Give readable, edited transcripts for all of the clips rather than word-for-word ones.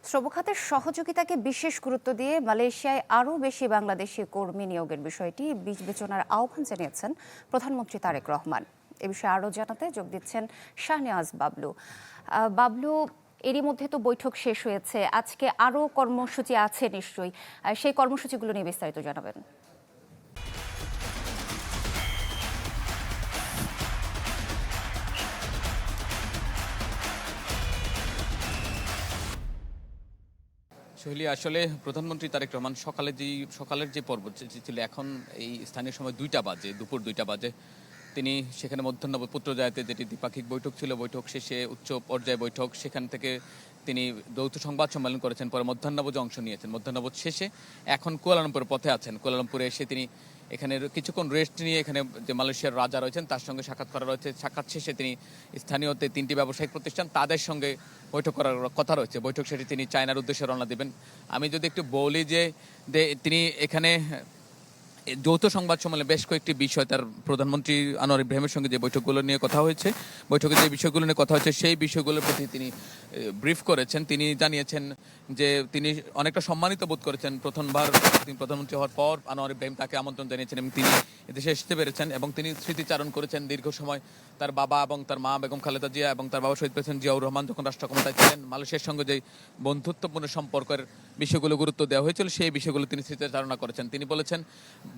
শ্রম খাতের সহযোগিতাকে বিশেষ গুরুত্ব দিয়ে মালয়েশিয়ায় আরও বেশি বাংলাদেশি কর্মী নিয়োগের বিষয়টি বিবেচনার আহ্বান জানিয়েছেন প্রধানমন্ত্রী তারেক রহমান। এ বিষয়ে আরও জানাতে যোগ দিচ্ছেন শাহনেওয়াজ বাবলু। বাবলু, এরই মধ্যে তো বৈঠক শেষ হয়েছে, আজকে আরও কর্মসূচি আছে নিশ্চয়ই, সেই কর্মসূচিগুলো নিয়ে বিস্তারিত জানাবেন। সোহেলি, আসলে প্রধানমন্ত্রী তারেক রহমান সকালের যে পর্ব ছিল, এখন এই স্থানীয় সময় 2টা বাজে, দুপুর 2টা বাজে, তিনি সেখানে মধ্যাহ্নভোজ পুত্রজায়াতে যেটি দ্বিপাক্ষিক বৈঠক ছিল, বৈঠক শেষে উচ্চ পর্যায়ে বৈঠক, সেখান থেকে তিনি যৌথ সংবাদ সম্মেলন করেছেন, পরে মধ্যাহ্নভোজে অংশ নিয়েছেন। মধ্যাহ্নভোজ শেষে এখন কুয়ালালামপুরের পথে আছেন। কুয়ালালামপুরে এসে তিনি এখানে কিছুক্ষণ রেস্ট নিয়ে এখানে যে মালয়েশিয়ার রাজা রয়েছেন তার সঙ্গে সাক্ষাৎ করা রয়েছে। সাক্ষাৎ শেষে তিনি স্থানীয়তে 3টি ব্যবসায়িক প্রতিষ্ঠান তাদের সঙ্গে বৈঠক করার কথা রয়েছে। বৈঠক শেষে তিনি চায়নার উদ্দেশ্যে রওনা দেবেন। আমি যদি একটু বলি যে তিনি এখানে যৌথ সংবাদ সম্মেলনে বেশ কয়েকটি বিষয়, তার প্রধানমন্ত্রী আনোয়ার ইব্রাহিমের সঙ্গে যে বৈঠকগুলো নিয়ে কথা হয়েছে, বৈঠকে যে বিষয়গুলো নিয়ে কথা হয়েছে সেই বিষয়গুলোর প্রতি তিনি ব্রিফ করেছেন। তিনি জানিয়েছেন যে তিনি অনেকটা সম্মানিত বোধ করেছেন। প্রথমবার তিনি প্রধানমন্ত্রী হওয়ার পর আনোয়ার ইব্রাহিম তাকে আমন্ত্রণ জানিয়েছেন এবং তিনি এদেশে আসতে পেরেছেন, এবং তিনি স্মৃতিচারণ করেছেন দীর্ঘ সময় তার বাবা এবং তার মা বেগম খালেদা জিয়া এবং তার বাবা শহীদ প্রেসিডেন্ট জিয়াউর রহমান যখন রাষ্ট্র ক্ষমতায় ছিলেন, মালয়েশিয়ার সঙ্গে যে বন্ধুত্বপূর্ণ সম্পর্কের বিষয়গুলো গুরুত্ব দেওয়া হয়েছিল সেই বিষয়গুলো তিনি স্মৃতিচারণা করেছেন। তিনি বলেছেন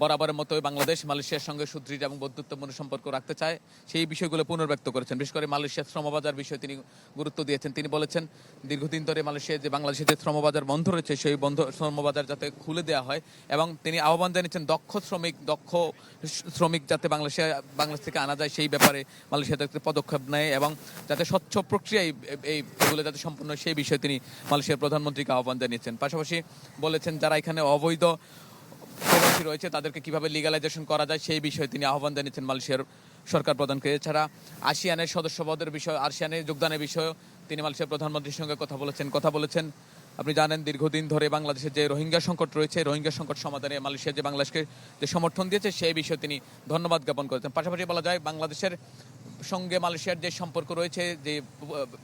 বরাবরের মতো বাংলাদেশ মালয়েশিয়ার সঙ্গে সুদৃঢ় এবং বন্ধুত্বপূর্ণ সম্পর্ক রাখতে চায়, সেই বিষয়গুলো পুনর্ব্যক্ত করেছেন। বিশেষ করে মালয়েশিয়ার শ্রমবাজার বিষয়ে তিনি গুরুত্ব দিয়েছেন। তিনি বলেছেন দীর্ঘদিন ধরে মালয়েশিয়ায় যে বাংলাদেশের যে শ্রমবাজার বন্ধ রয়েছে সেই শ্রমবাজার যাতে খুলে দেওয়া হয়, এবং তিনি আহ্বান জানিয়েছেন দক্ষ শ্রমিক যাতে বাংলাদেশ থেকে আনা যায় সেই ব্যাপারে মালয়েশিয়া যাতে পদক্ষেপ নেয়, এবং যাতে স্বচ্ছ প্রক্রিয়ায় এগুলো যাতে সম্পূর্ণ সেই বিষয়ে তিনি মালয়েশিয়ার প্রধানমন্ত্রীকে আহ্বান জানিয়েছেন। পাশাপাশি বলেছেন যারা এখানে অবৈধ প্রবাসী রয়েছে তাদেরকে কিভাবে লিগালাইজেশন করা যায় সেই বিষয়ে তিনি আহ্বান জানিয়েছেন মালয়েশিয়ার সরকার প্রধানকে। এছাড়া আসিয়ানের সদস্যপদের বিষয়, আসিয়ানের যোগদানের বিষয়েও তিনি মালয়েশিয়ার প্রধানমন্ত্রীর সঙ্গে কথা বলেছেন। আপনি জানেন দীর্ঘদিন ধরে বাংলাদেশের যে রোহিঙ্গা সংকট রয়েছে, রোহিঙ্গা সংকট সমাধানে মালয়েশিয়া যে বাংলাদেশকে যে সমর্থন দিয়েছে সেই বিষয়ে তিনি ধন্যবাদ জ্ঞাপন করেছেন। পাশাপাশি বলা যায় বাংলাদেশের সঙ্গে মালয়েশিয়ার যে সম্পর্ক রয়েছে, যে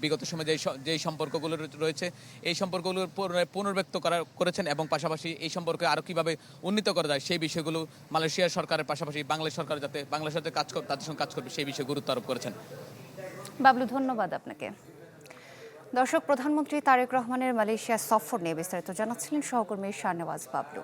বিগত সময়ে যেই সম্পর্কগুলো রয়েছে এই সম্পর্কগুলোর পুনর্ব্যক্ত করেছেন, এবং পাশাপাশি এই সম্পর্কে আরও কীভাবে উন্নীত করা যায় সেই বিষয়গুলো মালয়েশিয়ার সরকারের পাশাপাশি বাংলাদেশ সরকার যাতে বাংলাদেশের সাথে তাদের সঙ্গে কাজ করবে সেই বিষয়ে গুরুত্ব আরোপ করেছেন। বাবলু, ধন্যবাদ আপনাকে। দর্শক, প্রধানমন্ত্রী তারেক রহমানের মালয়েশিয়া সফর নিয়ে বিস্তারিত জানাচ্ছিলেন সহকর্মী শাহনেওয়াজ বাবলু।